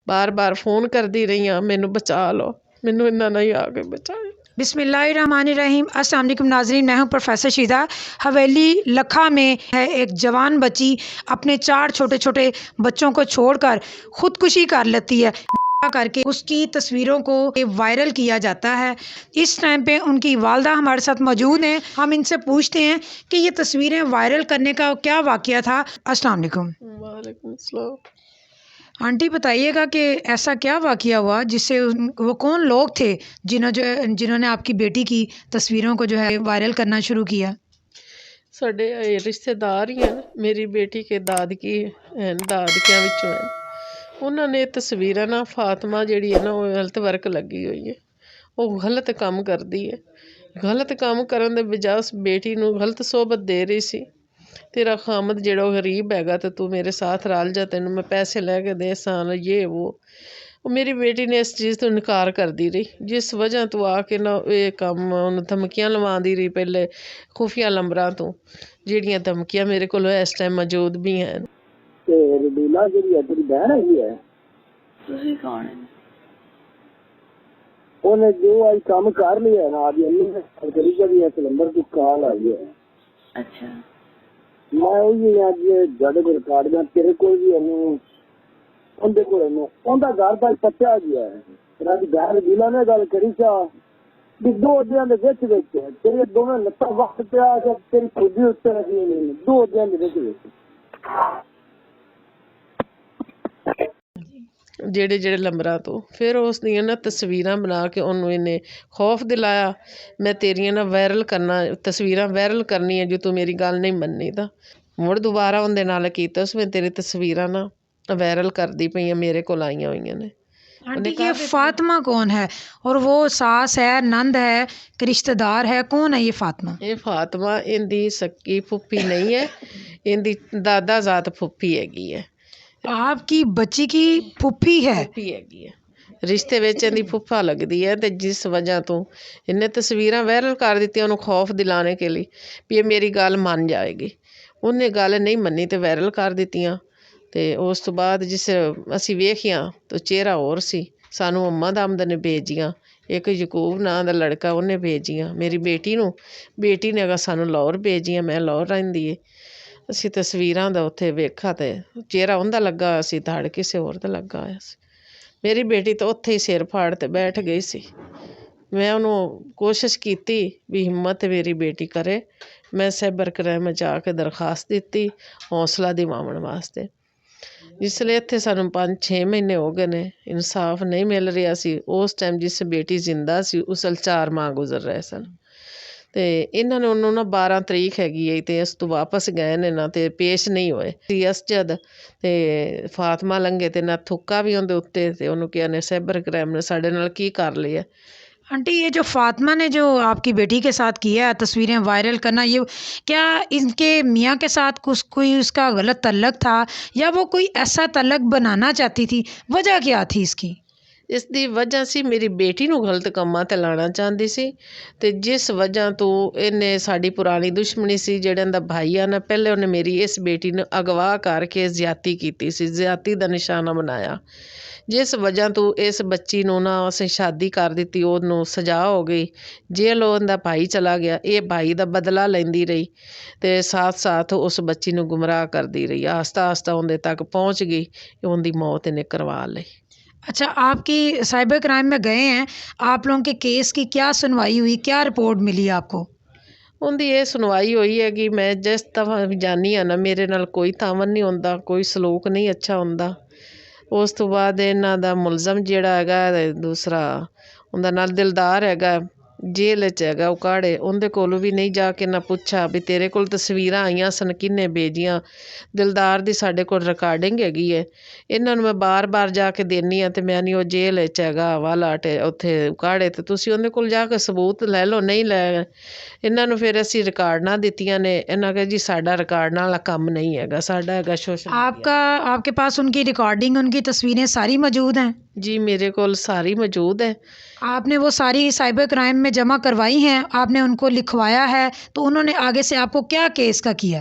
बार बार phone करती रही हाँ, मैनू बचा लो, मैनू इन्ना नहीं आके बचाया। बिस्मिल्लाहिर्रहमानिर्रहीम। अस्सलाम वालेकुम नाज़रीन, मैं हूं प्रोफेसर शीदा। हवेली लखा में है एक जवान बच्ची अपने 4 छोटे छोटे बच्चों को छोड़कर ख़ुदकुशी कर लेती है करके उसकी तस्वीरों को वायरल किया जाता है। इस टाइम पे उनकी वालदा हमारे साथ मौजूद हैं। हम इनसे पूछते हैं कि ये तस्वीरें वायरल करने का क्या वाक़या था। अस्सलाम वालेकुम। वालेकुम सलाम। आंटी बताइएगा कि ऐसा क्या वाक़या हुआ जिससे वो कौन लोग थे जिन्होंने आपकी बेटी की तस्वीरों को जो है वायरल करना शुरू किया? साडे रिश्तेदार ही हैं, मेरी बेटी के दादकी दादकियां विचों हैं। उन्होंने तस्वीरां ना फातिमा जिहड़ी है ना वो गलत वर्क लगी हुई है, वो गलत काम करती है। गलत काम करन दे बजाय उस बेटी नूं गलत सोहबत दे रही सी। तेरा खामद जेड़ा गरीब हैगा तो तू मेरे साथ रल जा, तेनों मैं पैसे लैके दे सान, ये वो मेरी बेटी ने इस चीज़ तो इनकार करती रही, जिस वजह तो आके ना ये कम उन्हें धमकियां लवांदी रही पहले खुफिया नंबरां तो, जिहड़ियां धमकियां मेरे कोल इस टाइम मौजूद भी हैं। ਤੇ ਰਬੀਲਾ ਜਿਹੜੀ ਹੈ ਤੇਰੀ ਬਹਿਣ ਹੈਗੀ ਹੈ। ਤੁਸੀਂ ਕੌਣ ਹੈ? ਉਹਨੇ ਜੋ ਅੱਜ ਕੰਮ ਕਰ ਲਿਆ ਨਾ ਅੱਜ ਇੰਨੀ ਕਰੀ ਕਰੀ ਇੱਕ ਨੰਬਰ ਤੋਂ ਕਾਲ ਆਈ ਹੈ। ਅੱਛਾ, ਮੈਂ ਉਹੀ ਅੱਜ ਜਦ ਕੋਲ ਕਾਰਡ ਦਾ ਤੇਰੇ ਕੋਲ ਵੀ ਉਹਨੂੰ ਉਹਦੇ ਕੋਲ ਨੂੰ ਉਹਦਾ ਘਰ ਦਾ ਪੱਤਿਆ ਗਿਆ ਹੈ। ਤੇਰਾ ਦੀ ਘਰ ਰਬੀਲਾ ਨੇ ਗੱਲ ਕਰੀ ਚਾ ਵੀ 2 ਦਿਨਾਂ ਦੇ ਵਿੱਚ ਤੇਰੇ ਦੋਵੇਂ ਲੱਤਾਂ ਵਕਤ ਪਿਆ ਕਿ ਤੇਰੀ ਖੁਦੀ ਉੱਤੇ ਰੱਖੀ ਨਹੀਂ 2 ਦਿਨਾਂ ਦੇ ਵਿੱਚ ਜਿਹੜੇ ਜਿਹੜੇ ਲੰਬਰਾਂ ਤੋਂ ਫਿਰ ਉਸ ਦੀਆਂ ਨਾ ਤਸਵੀਰਾਂ ਬਣਾ ਕੇ ਉਹਨੂੰ ਇਹਨੇ ਖੌਫ ਦਿਲਾਇਆ, ਮੈਂ ਤੇਰੀਆਂ ਨਾ ਵਾਇਰਲ ਕਰਨਾ ਤਸਵੀਰਾਂ ਵਾਇਰਲ ਕਰਨੀਆਂ ਜੇ ਤੂੰ ਮੇਰੀ ਗੱਲ ਨਹੀਂ ਮੰਨੀ ਤਾਂ। ਮੁੜ ਦੁਬਾਰਾ ਉਹਦੇ ਨਾਲ ਕੀਤਾ ਉਸ ਮੈਂ ਤੇਰੀ ਤਸਵੀਰਾਂ ਨਾ ਵਾਇਰਲ ਕਰਦੀ ਪਈਆਂ ਮੇਰੇ ਕੋਲ ਆਈਆਂ ਹੋਈਆਂ ਨੇ। आंटी ये फातिमा कौन है और वो सास है, नंद है, कि रिश्तेदार है, कौन है ये फातिमा? ਇਹ ਫਾਤਮਾ ਇਹਦੀ सक्की फुप्पी नहीं है, ਇਹਦੀ ਦਾਦਾ ਜ਼ਾਤ फुप्पी हैगी है। आपकी बच्ची की फूफी है? फुप्पी हैगी है, रिश्ते ਵਿੱਚ ਇਹਦੀ ਫੁੱਫਾ ਲੱਗਦੀ ਹੈ। ਤੇ ਜਿਸ ਵਜ੍ਹਾ ਤੋਂ ਇਹਨੇ ਤਸਵੀਰਾਂ ਵਾਇਰਲ ਕਰ ਦਿੱਤੀਆਂ ਉਹਨੂੰ ਖੌਫ ਦਿਲਾਣੇ ਕੇ ਲਈ ਵੀ ਇਹ ਮੇਰੀ ਗੱਲ ਮੰਨ ਜਾਏਗੀ। ਉਹਨੇ ਗੱਲ ਨਹੀਂ ਮੰਨੀ ਤੇ ਵਾਇਰਲ ਕਰ ਦਿੱਤੀਆਂ। ਤੇ ਉਸ ਤੋਂ ਬਾਅਦ ਜਿਸ ਅਸੀਂ ਵੇਖੀਆਂ ਤਾਂ ਚਿਹਰਾ ਹੋਰ ਸੀ। ਸਾਨੂੰ ਅੰਮਾ ਦਮਦ ਨੇ ਭੇਜੀਆਂ, ਇੱਕ ਯਕੂਬ ਨਾਂ ਦਾ ਲੜਕਾ ਉਹਨੇ ਭੇਜੀਆਂ ਮੇਰੀ ਬੇਟੀ ਨੂੰ, ਬੇਟੀ ਨੇ ਅਗਾ ਸਾਨੂੰ ਲਾਹੌਰ ਭੇਜੀਆਂ, ਮੈਂ ਲਾਹੌਰ ਰਹਿੰਦੀ ਏ। ਅਸੀਂ ਤਸਵੀਰਾਂ ਦਾ ਉੱਥੇ ਵੇਖਾ ਤੇ ਚਿਹਰਾ ਉਹਦਾ ਲੱਗਾ ਹੋਇਆ ਸੀ, ਧੜ ਕਿਸੇ ਹੋਰ ਦਾ ਲੱਗਾ ਹੋਇਆ ਸੀ। ਮੇਰੀ ਬੇਟੀ ਤਾਂ ਉੱਥੇ ਹੀ ਸਿਰ ਫਾੜ ਤੇ ਬੈਠ ਗਈ ਸੀ। ਮੈਂ ਉਹਨੂੰ ਕੋਸ਼ਿਸ਼ ਕੀਤੀ ਵੀ ਹਿੰਮਤ ਮੇਰੀ ਬੇਟੀ ਕਰੇ। ਮੈਂ ਸਾਈਬਰ ਕ੍ਰਾਈਮ ਜਾ ਕੇ ਦਰਖਾਸਤ ਦਿੱਤੀ ਹੌਸਲਾ ਦਿਵਾਉਣ ਵਾਸਤੇ। ਜਿਸ ਲਈ ਇੱਥੇ ਸਾਨੂੰ 5-6 ਮਹੀਨੇ ਹੋ ਗਏ ਨੇ ਇਨਸਾਫ ਨਹੀਂ ਮਿਲ ਰਿਹਾ ਸੀ। ਉਸ ਟਾਈਮ ਜਿਸ ਬੇਟੀ ਜ਼ਿੰਦਾ ਸੀ ਉਸ 4 ਮਾਹ ਗੁਜ਼ਰ ਰਹੇ ਸਨ। ਤੇ ਇਹਨਾਂ ਨੇ ਉਹਨੂੰ ਨਾ 12 ਤਰੀਕ ਹੈਗੀ ਹੈ ਤੇ ਇਸ ਤੋਂ ਵਾਪਸ ਗਏ ਨੇ ਨਾ ਤੇ ਪੇਸ਼ ਨਹੀਂ ਹੋਏ ਸੀ ਅਸਜਦ ਤੇ ਫਾਤਮਾ ਲੰਘੇ ਤੇ ਨਾ ਥੁੱਕਾ ਵੀ ਉਹਦੇ ਉੱਤੇ ਤੇ ਉਹਨੂੰ ਕਿਹਾ ਨੇ ਸਾਈਬਰ ਕ੍ਰਾਈਮ ਨੇ ਸਾਡੇ ਨਾਲ ਕੀ ਕਰ ਲਿਆ। आंटी ये जो फातिमा ने जो आपकी बेटी के साथ किया है तस्वीरें वायरल करना, ये क्या इनके मियाँ के साथ कुछ कोई उसका गलत तल्लक था या वो कोई ऐसा तल्लक बनाना चाहती थी? वजह क्या थी इसकी? ਇਸ ਦੀ ਵਜ੍ਹਾ ਸੀ ਮੇਰੀ ਬੇਟੀ ਨੂੰ ਗਲਤ ਕੰਮਾਂ 'ਤੇ ਲਾਉਣਾ ਚਾਹੁੰਦੀ ਸੀ ਅਤੇ ਜਿਸ ਵਜ੍ਹਾ ਤੋਂ ਇਹਨੇ ਸਾਡੀ ਪੁਰਾਣੀ ਦੁਸ਼ਮਣੀ ਸੀ ਜਿਹੜਾ ਇਹਦਾ ਭਾਈ ਆ ਨਾ, ਪਹਿਲੇ ਉਹਨੇ ਮੇਰੀ ਇਸ ਬੇਟੀ ਨੂੰ ਅਗਵਾ ਕਰਕੇ ਜ਼ਿਆਦਤੀ ਕੀਤੀ ਸੀ, ਜ਼ਿਆਦਤੀ ਦਾ ਨਿਸ਼ਾਨਾ ਬਣਾਇਆ। ਜਿਸ ਵਜ੍ਹਾ ਤੋਂ ਇਸ ਬੱਚੀ ਨੂੰ ਨਾ ਅਸੀਂ ਸ਼ਾਦੀ ਕਰ ਦਿੱਤੀ, ਉਹਨੂੰ ਸਜ਼ਾ ਹੋ ਗਈ, ਜੇਲ੍ਹ ਉਹਦਾ ਭਾਈ ਚਲਾ ਗਿਆ। ਇਹ ਭਾਈ ਦਾ ਬਦਲਾ ਲੈਂਦੀ ਰਹੀ ਅਤੇ ਸਾਥ ਸਾਥ ਉਸ ਬੱਚੀ ਨੂੰ ਗੁੰਮਰਾਹ ਕਰਦੀ ਰਹੀ। ਆਸਤਾ ਆਸਤਾ ਉਹਦੇ ਤੱਕ ਪਹੁੰਚ ਗਈ, ਉਹਦੀ ਮੌਤ ਇਹਨੇ ਕਰਵਾ ਲਈ। अच्छा, आपकी साइबर क्राइम में गए हैं, आप लोगों के केस की क्या सुनवाई हुई, क्या रिपोर्ट मिली आपको? ਉਹਦੀ ਇਹ ਸੁਣਵਾਈ ਹੋਈ ਹੈ ਕਿ ਮੈਂ ਜਿਸ ਦਫਾ ਵੀ ਜਾਂਦੀ ਹਾਂ ਨਾ ਮੇਰੇ ਨਾਲ ਕੋਈ ਤਾਮਨ ਨਹੀਂ ਹੁੰਦਾ, ਕੋਈ ਸਲੂਕ ਨਹੀਂ ਅੱਛਾ ਹੁੰਦਾ। ਉਸ ਤੋਂ ਬਾਅਦ ਇਹਨਾਂ ਦਾ ਮੁਲਜ਼ਮ ਜਿਹੜਾ ਹੈਗਾ ਦੂਸਰਾ ਉਹਦਾ ਨਾਲ ਦਿਲਦਾਰ ਹੈਗਾ ਜੇਲ੍ਹ 'ਚ ਹੈਗਾ ਉਕਾੜੇ, ਉਹਦੇ ਕੋਲ ਵੀ ਨਹੀਂ ਜਾ ਕੇ ਨਾ ਪੁੱਛਾ ਵੀ ਤੇਰੇ ਕੋਲ ਤਸਵੀਰਾਂ ਆਈਆਂ ਸਨ ਕਿਹਨੇ ਭੇਜੀਆਂ। ਦਿਲਦਾਰ ਦੀ ਸਾਡੇ ਕੋਲ ਰਿਕਾਰਡਿੰਗ ਹੈਗੀ ਹੈ। ਇਹਨਾਂ ਨੂੰ ਮੈਂ ਬਾਰ ਜਾ ਕੇ ਦਿੰਦੀ ਹਾਂ ਅਤੇ ਮੈਂ ਨਹੀਂ ਉਹ ਜੇਲ੍ਹ 'ਚ ਹੈਗਾ ਹਵਾਲਾਟ ਉੱਥੇ ਉਕਾੜੇ ਤੇ ਤੁਸੀਂ ਉਹਦੇ ਕੋਲ ਜਾ ਕੇ ਸਬੂਤ ਲੈ ਲਓ। ਨਹੀਂ ਲੈ ਇਹਨਾਂ ਨੂੰ ਫਿਰ ਅਸੀਂ ਰਿਕਾਰਡਾਂ ਦਿੱਤੀਆਂ ਨੇ। ਇਹਨਾਂ ਕਿਹਾ ਜੀ ਸਾਡਾ ਰਿਕਾਰਡਾਂ ਵਾਲਾ ਕੰਮ ਨਹੀਂ ਹੈਗਾ, ਸਾਡਾ ਹੈਗਾ सोशल मीडिया। आपके पास उनकी रिकॉर्डिंग, उनकी तस्वीरें सारी मौजूद हैं? जी मेरे कोल सारी मौजूद है। आपने वो सारी साइबर क्राइम में जमा करवाई हैं, आपने उनको लिखवाया है, तो उन्होंने आगे से आपको क्या केस का किया?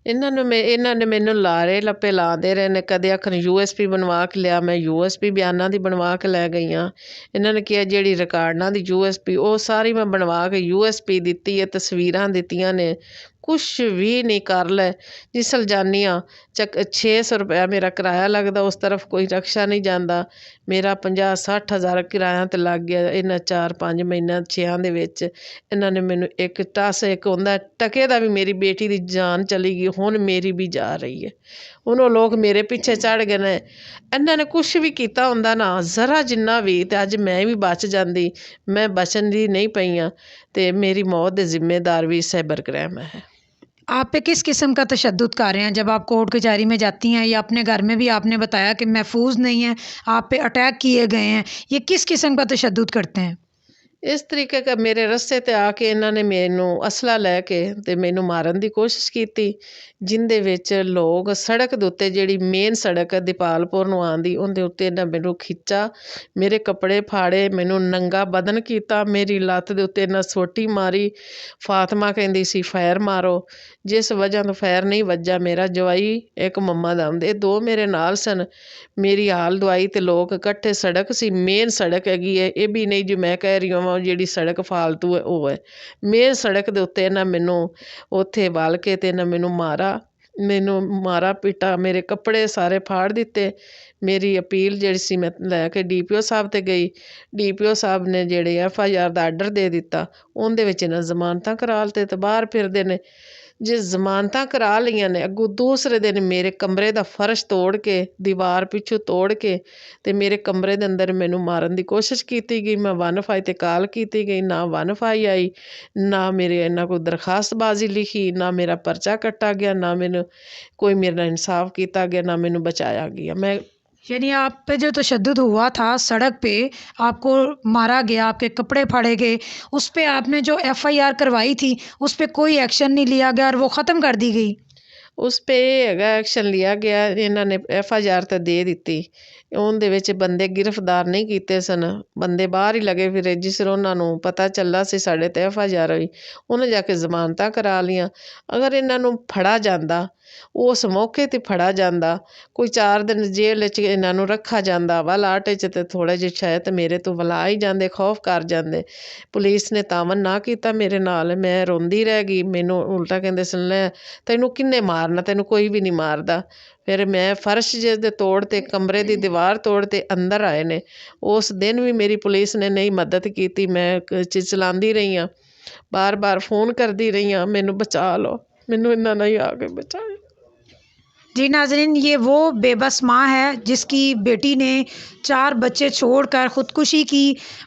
ਇਹਨਾਂ ਨੇ ਮੈਨੂੰ ਲਾਰੇ ਲੱਪੇ ਲਾਉਂਦੇ ਰਹੇ ਨੇ। ਕਦੇ ਆਖਣ USB ਬਣਵਾ ਕੇ ਲਿਆ, ਮੈਂ USB ਬਿਆਨਾਂ ਦੀ ਬਣਵਾ ਕੇ ਲੈ ਗਈ ਹਾਂ। ਇਹਨਾਂ ਨੇ ਕਿਹਾ ਜਿਹੜੀ ਰਿਕਾਰਡਾਂ ਦੀ USB ਉਹ ਸਾਰੀ ਮੈਂ ਬਣਵਾ ਕੇ USB ਦਿੱਤੀ ਹੈ, ਤਸਵੀਰਾਂ ਦਿੱਤੀਆਂ ਨੇ। ਕੁਛ ਵੀ ਨਹੀਂ ਕਰ ਲੈ। ਜਿਸਲ ਜਾਂਦੀ ਹਾਂ 600 ਰੁਪਇਆ ਮੇਰਾ ਕਿਰਾਇਆ ਲੱਗਦਾ, ਉਸ ਤਰਫ ਕੋਈ ਰਕਸ਼ਾ ਨਹੀਂ ਜਾਂਦਾ। ਮੇਰਾ 50-60 ਹਜ਼ਾਰ ਕਿਰਾਇਆ ਤੇ ਲੱਗ ਗਿਆ ਇਹਨਾਂ 4-5 ਮਹੀਨਿਆਂ 6 ਦੇ ਵਿੱਚ। ਇਹਨਾਂ ਨੇ ਮੈਨੂੰ ਇੱਕ ਹੁੰਦਾ ਟਕੇ ਦਾ ਵੀ ਮੇਰੀ ਬੇਟੀ ਦੀ ਜਾਨ ਚਲੀ ਗਈ, ਹੁਣ ਮੇਰੀ ਵੀ ਜਾ ਰਹੀ ਹੈ। ਹੁਣ ਉਹ ਲੋਕ ਮੇਰੇ ਪਿੱਛੇ ਚੜ੍ਹ ਗਏ ਨੇ। ਇਹਨਾਂ ਨੇ ਕੁਛ ਵੀ ਕੀਤਾ ਹੁੰਦਾ ਨਾ ਜ਼ਰਾ ਜਿੰਨਾ ਵੀ, ਤੇ ਅੱਜ ਮੈਂ ਵੀ ਬਚ ਜਾਂਦੀ। ਮੈਂ ਬਚਣ ਦੀ ਨਹੀਂ ਪਈ ਹਾਂ, ਤੇ ਮੇਰੀ ਮੌਤ ਦੇ ਜ਼ਿੰਮੇਦਾਰ ਵੀ ਸਾਈबर क्राइम है। आप पे किस किस्म का तशद्दुद कर रहे हैं जब आप कोर्ट कचहरी में जाती हैं, या अपने घर में भी आपने बताया कि महफूज नहीं है, आप पे अटैक किए गए हैं, ये किस किस्म का तशद्दुद करते हैं? ਇਸ ਤਰੀਕੇ ਦਾ ਮੇਰੇ ਰਸਤੇ 'ਤੇ ਆ ਕੇ ਇਹਨਾਂ ਨੇ ਮੈਨੂੰ ਅਸਲਾ ਲੈ ਕੇ ਅਤੇ ਮੈਨੂੰ ਮਾਰਨ ਦੀ ਕੋਸ਼ਿਸ਼ ਕੀਤੀ, ਜਿਹਦੇ ਵਿੱਚ ਲੋਕ ਸੜਕ ਦੇ ਉੱਤੇ, ਜਿਹੜੀ ਮੇਨ ਸੜਕ ਹੈ ਦੀਪਾਲਪੁਰ ਨੂੰ ਆਉਂਦੀ, ਉਹਦੇ ਉੱਤੇ ਇਹਨਾਂ ਮੈਨੂੰ ਖਿੱਚਾ, ਮੇਰੇ ਕੱਪੜੇ ਫਾੜੇ, ਮੈਨੂੰ ਨੰਗਾ ਬਦਨ ਕੀਤਾ, ਮੇਰੀ ਲੱਤ ਦੇ ਉੱਤੇ ਇਹਨਾਂ ਸੋਟੀ ਮਾਰੀ। ਫਾਤਮਾ ਕਹਿੰਦੀ ਸੀ ਫਾਇਰ ਮਾਰੋ, ਜਿਸ ਵਜ੍ਹਾ ਤੋਂ ਫਾਇਰ ਨਹੀਂ ਵੱਜਾ। ਮੇਰਾ ਜਵਾਈ ਇੱਕ ਮੰਮਾ ਦਾ ਇਹ ਦੋ ਮੇਰੇ ਨਾਲ ਸਨ। ਮੇਰੀ ਹਾਲ ਦਵਾਈ ਤੇ ਲੋਕ ਇਕੱਠੇ, ਸੜਕ ਸੀ ਮੇਨ ਸੜਕ ਹੈਗੀ ਹੈ, ਇਹ ਵੀ ਨਹੀਂ ਜੀ ਮੈਂ ਕਹਿ ਰਹੀ ਹਾਂ ਜਿਹੜੀ ਸੜਕ ਫਾਲਤੂ ਹੈ ਉਹ ਹੈ। ਮੇਨ ਸੜਕ ਦੇ ਉੱਤੇ ਇਹਨਾਂ ਮੈਨੂੰ ਉੱਥੇ ਵਲ ਕੇ ਤੇ ਇਹਨਾਂ ਮੈਨੂੰ ਮਾਰਾ ਪੀਟਾ, ਮੇਰੇ ਕੱਪੜੇ ਸਾਰੇ ਫਾੜ ਦਿੱਤੇ। ਮੇਰੀ ਅਪੀਲ ਜਿਹੜੀ ਸੀ ਮੈਂ ਲੈ ਕੇ DPO ਸਾਹਿਬ 'ਤੇ ਗਈ। DPO ਸਾਹਿਬ ਨੇ ਜਿਹੜੇ FIR ਦਾ ਆਰਡਰ ਦੇ ਦਿੱਤਾ, ਉਹਦੇ ਵਿੱਚ ਇਹਨਾਂ ਜ਼ਮਾਨਤਾਂ ਕਰਾ ਲਤੇ ਤੇ ਬਾਹਰ ਫਿਰਦੇ ਨੇ। ਜੇ ਜ਼ਮਾਨਤਾਂ ਕਰਾ ਲਈਆਂ ਨੇ, ਅੱਗੋਂ ਦੂਸਰੇ ਦਿਨ ਮੇਰੇ ਕਮਰੇ ਦਾ ਫਰਸ਼ ਤੋੜ ਕੇ, ਦੀਵਾਰ ਪਿੱਛੋਂ ਤੋੜ ਕੇ ਤੇ ਮੇਰੇ ਕਮਰੇ ਦੇ ਅੰਦਰ ਮੈਨੂੰ ਮਾਰਨ ਦੀ ਕੋਸ਼ਿਸ਼ ਕੀਤੀ ਗਈ। ਮੈਂ 1FI 'ਤੇ ਕਾਲ ਕੀਤੀ ਗਈ, ਨਾ 1FI ਆਈ, ਨਾ ਮੇਰੇ ਇਹਨਾਂ ਕੋਈ ਦਰਖਾਸਤਬਾਜ਼ੀ ਲਿਖੀ, ਨਾ ਮੇਰਾ ਪਰਚਾ ਕੱਟਾ ਗਿਆ, ਨਾ ਮੈਨੂੰ ਕੋਈ ਮੇਰੇ ਨਾਲ इंसाफ ਕੀਤਾ ਗਿਆ, ਨਾ ਮੈਨੂੰ ਬਚਾਇਆ ਗਿਆ। मैं यानी आप पे जो तशद्दुद हुआ था सड़क पे, आपको मारा गया, आपके कपड़े फाड़े गए, उस पे आपने जो FIR करवाई थी उस पे कोई एक्शन नहीं लिया गया और वो ख़त्म कर दी गई? ਉਸ 'ਤੇ ਇਹ ਹੈਗਾ ਐਕਸ਼ਨ ਲਿਆ ਗਿਆ। ਇਹਨਾਂ ਨੇ FIR ਤਾਂ ਦੇ ਦਿੱਤੀ, ਉਹਦੇ ਵਿੱਚ ਬੰਦੇ ਗ੍ਰਿਫਤਾਰ ਨਹੀਂ ਕੀਤੇ ਸਨ, ਬੰਦੇ ਬਾਹਰ ਹੀ ਲੱਗੇ ਫਿਰੇ। ਜਿਸ ਤਰ੍ਹਾਂ ਉਹਨਾਂ ਨੂੰ ਪਤਾ ਚੱਲਾ ਸੀ ਸਾਡੇ 'ਤੇ FIR ਹੋਈ, ਉਹਨੇ ਜਾ ਕੇ ਜ਼ਮਾਨਤਾਂ ਕਰਾ ਲਈਆਂ। ਅਗਰ ਇਹਨਾਂ ਨੂੰ ਫੜਾ ਜਾਂਦਾ, ਉਸ ਮੌਕੇ 'ਤੇ ਫੜਾ ਜਾਂਦਾ, ਕੋਈ 4 ਦਿਨ ਜੇਲ੍ਹ 'ਚ ਇਹਨਾਂ ਨੂੰ ਰੱਖਾ ਜਾਂਦਾ, ਵਲਾਟ 'ਚ, ਤੇ ਥੋੜ੍ਹੇ ਜਿਹੇ ਸ਼ਾਇਦ ਮੇਰੇ ਤੋਂ ਵਲਾ ਹੀ ਜਾਂਦੇ, ਖੌਫ ਕਰ ਜਾਂਦੇ। ਪੁਲਿਸ ਨੇ ਤਾਮਨ ਨਾ ਕੀਤਾ ਮੇਰੇ ਨਾਲ, ਮੈਂ ਰੋਂਦੀ ਰਹਿ ਗਈ। ਮੈਨੂੰ ਉਲਟਾ ਕਹਿੰਦੇ ਸਨ, ਲੈ ਤੈਨੂੰ ਕਿਹਨੇ ਮਾਰਨਾ, ਤੈਨੂੰ ਕੋਈ ਵੀ ਨਹੀਂ ਮਾਰਦਾ। ਫਿਰ ਮੈਂ ਫਰਸ਼ ਜਿਸ ਦੇ ਤੋੜ 'ਤੇ, ਕਮਰੇ ਦੀ ਦੀਵਾਰ ਤੋੜ 'ਤੇ ਅੰਦਰ ਆਏ ਨੇ। ਉਸ ਦਿਨ ਵੀ ਮੇਰੀ ਪੁਲਿਸ ਨੇ ਨਹੀਂ ਮਦਦ ਕੀਤੀ। ਮੈਂ ਚਿਚਲਾਉਂਦੀ ਰਹੀ ਹਾਂ, ਬਾਰ-ਬਾਰ फ़ोन करती रही हाँ, मैनू बचा लो, मैनू इन्ना नहीं आके बचाया। जी नाज़रीन, ये वो बेबस माँ है जिसकी बेटी ने 4 बच्चे छोड़कर ख़ुदकुशी की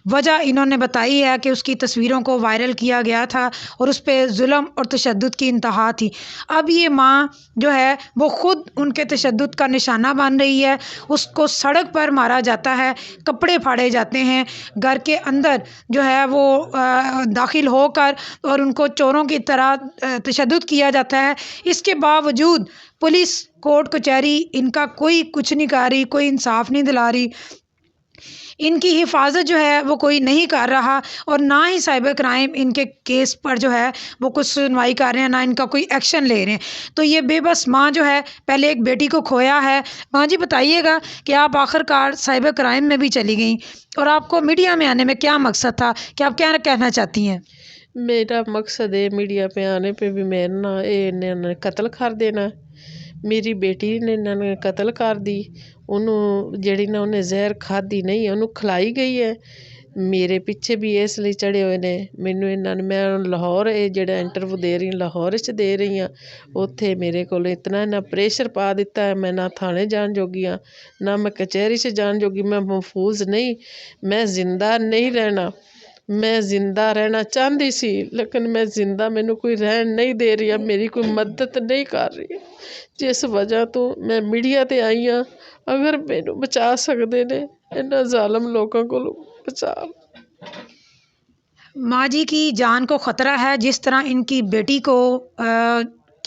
वजह इन्होंने बताई है कि उसकी तस्वीरों को वायरल किया गया था और उस पर जुल्म और तशद्दुद की इंतहा थी। अब ये माँ जो है वो ख़ुद उनके तशद्दुद का निशाना बन रही है। उसको सड़क पर मारा जाता है, कपड़े फाड़े जाते हैं, घर के अंदर जो है वो दाखिल होकर और उनको चोरों की तरह तशद्दुद किया जाता है। इसके बावजूद पुलिस, कोर्ट कचहरी इनका कोई कुछ नहीं कर रही, कोई इंसाफ नहीं दिला रही, इनकी हिफाजत जो है वो कोई नहीं कर रहा, और ना ही साइबर क्राइम इनके केस पर जो है वो कुछ सुनवाई कर रहे हैं, ना इनका कोई एक्शन ले रहे हैं। तो ये बेबस माँ जो है पहले एक बेटी को खोया है। माँ जी बताइएगा कि आप आखिरकार साइबर क्राइम में भी चली गई और आपको मीडिया में आने में क्या मकसद था, कि आप क्या कहना चाहती हैं? मेरा मकसद है मीडिया पे आने पे भी मैं ना इन्होंने कत्ल कर देना। मेरी बेटी ने इन्होंने कत्ल कर दी, उन्होंने ਜਿਹੜੀ ਨਾ ਉਹਨੇ ਜ਼ਹਿਰ ਖਾਧੀ ਨਹੀਂ, ਉਹਨੂੰ ਖਿਲਾਈ ਗਈ ਹੈ। ਮੇਰੇ ਪਿੱਛੇ ਵੀ ਇਸ ਲਈ ਚੜ੍ਹੇ ਹੋਏ ਨੇ। ਮੈਨੂੰ ਇਹਨਾਂ ਨੇ, ਮੈਂ ਲਾਹੌਰ ਇਹ ਜਿਹੜਾ ਇੰਟਰਵਿਊ ਦੇ ਰਹੀ ਲਾਹੌਰ 'ਚ ਦੇ ਰਹੀ ਹਾਂ, ਉੱਥੇ ਮੇਰੇ ਕੋਲ ਇਤਨਾ ਇਹਨਾਂ ਪ੍ਰੈਸ਼ਰ ਪਾ ਦਿੱਤਾ ਹੈ, ਮੈਂ ਨਾ ਥਾਣੇ ਜਾਣ ਜੋਗੀ ਹਾਂ, ਨਾ ਮੈਂ ਕਚਹਿਰੀ 'ਚ ਜਾਣ ਜੋਗੀ। ਮੈਂ ਮਹਿਫੂਜ਼ ਨਹੀਂ, ਮੈਂ ਜ਼ਿੰਦਾ ਨਹੀਂ ਰਹਿਣਾ। ਮੈਂ ਜ਼ਿੰਦਾ ਰਹਿਣਾ ਚਾਹੁੰਦੀ ਸੀ, ਲੇਕਿਨ ਮੈਂ ਜ਼ਿੰਦਾ ਮੈਨੂੰ ਕੋਈ ਰਹਿਣ ਨਹੀਂ ਦੇ ਰਹੀ, ਮੇਰੀ ਕੋਈ ਮਦਦ ਨਹੀਂ ਕਰ ਰਹੀ। ਜਿਸ ਵਜ੍ਹਾ ਤੋਂ ਮੈਂ ਮੀਡੀਆ 'ਤੇ ਆਈ ਹਾਂ। ਅਗਰ ਮੈਨੂੰ ਬਚਾ ਸਕਦੇ ਨੇ ਇਹਨਾਂ ਜ਼ਾਲਮ ਲੋਕਾਂ ਕੋਲੋਂ, बचा। माँ जी की जान को ख़तरा है, जिस तरह इनकी बेटी को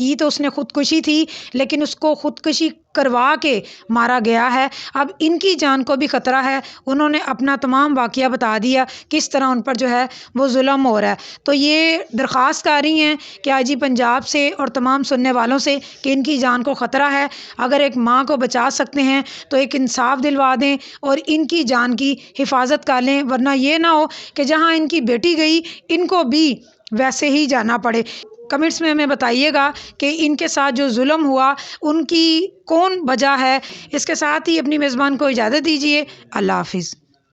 की तो उसने ख़ुदकुशी थी, लेकिन उसको ख़ुदकुशी करवा के मारा गया है। अब इनकी जान को भी ख़तरा है। उन्होंने अपना तमाम वाक़या बता दिया, किस तरह उन पर जो है वो जुल्म हो रहा है। तो ये दरख्वास्त कर रही हैं कि आईजी पंजाब से और तमाम सुनने वालों से कि इनकी जान को ख़तरा है। अगर एक माँ को बचा सकते हैं तो एक इंसाफ दिलवा दें और इनकी जान की हिफाजत कर लें, वरना ये ना हो कि जहाँ इनकी बेटी गई इनको भी वैसे ही जाना पड़े। कमेंट्स में हमें बताइएगा कि इनके साथ जो जुल्म हुआ उनकी कौन वजह है। इसके साथ ही अपनी मेज़बान को इजाज़त दीजिए। अल्लाह हाफ़िज़।